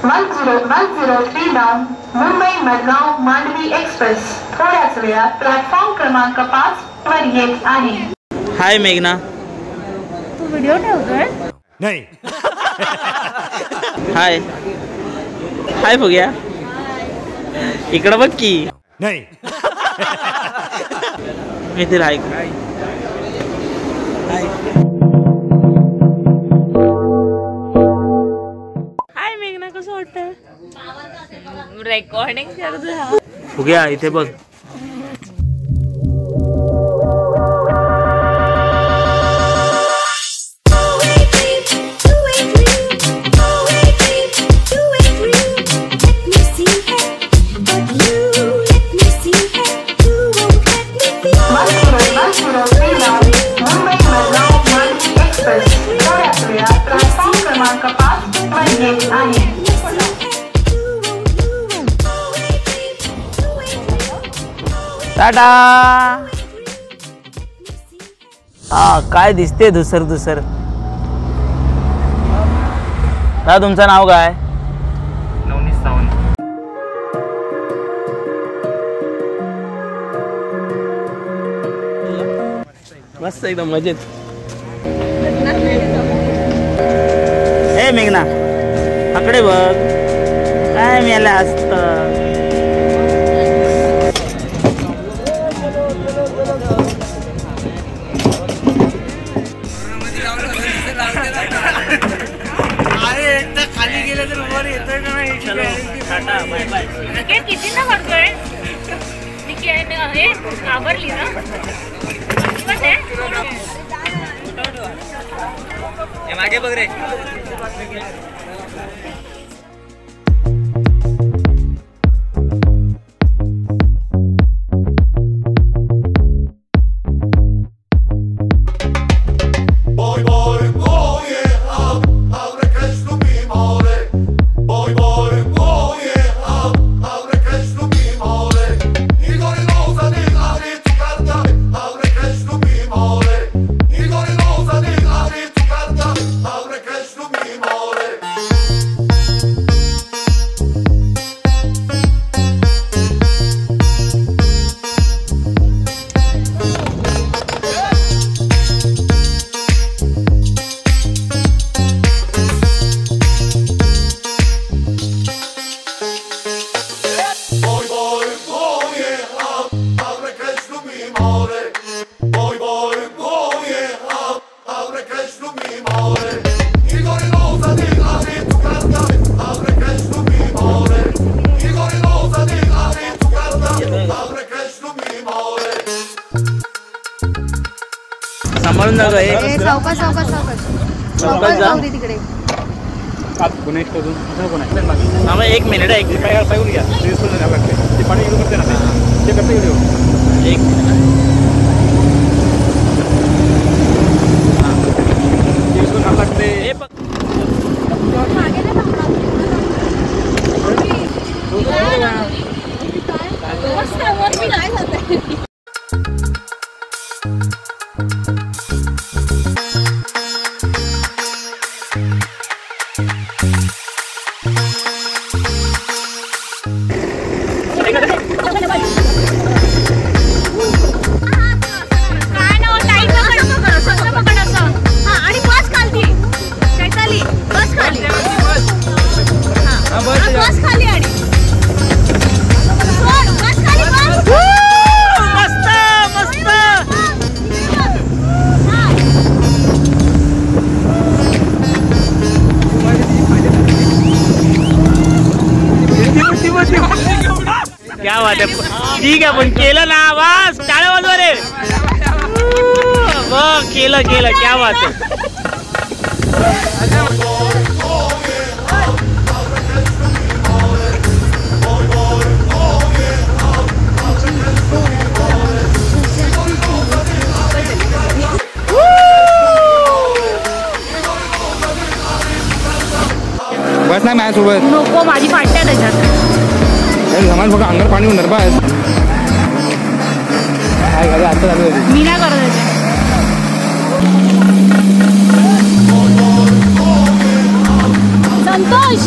1010 Mumbai Madgaon Mandvi express थोड्याच वेळात platform क्रमांक 5 वर येत आहे. हाय मेघना, तू व्हिडिओ ठेवतोय? नाही. हाय हाय फुग्या, इकडं बघ की. नाही. मिथिल हाय. हाय मेघना, कसं वाटतं? रेकॉर्डिंग करतोय. फुग्या इथे बघ. टाटा. हा काय दिसते दुसर दुसर. दादा तुमचं नाव काय? नवनीत सावंत. मस्त एकदम मजेत. हे मेघना आकडे बघ, काय मेला असत. खाली गेलं तर वर येतोय का नाही. टाटा बाय बाय. किती ना करतोय आवरली ना. मागे बघ रे. सांभाळून जा रे. सावकाश सावकाश सावकाश सावकाश जाऊ दे तिकडे. पुणे शोधून एक मिनिट आहे. काय सांगून घ्या. ते पाणी येऊ करते ना ते करते व्हिडिओ. एक मिनिट. लागते. क्या बात है. ठीक आहे पण केलं ना. बस टाळ्या वाजवा रे. बघ केलं केलं. क्या बात आहे. बस नाही माझ्यासोबत. नको माझी फाटते त्याच्यात. सामान बघा अंगावर पाणी होणार बस. आता मी नाही करत. संतोष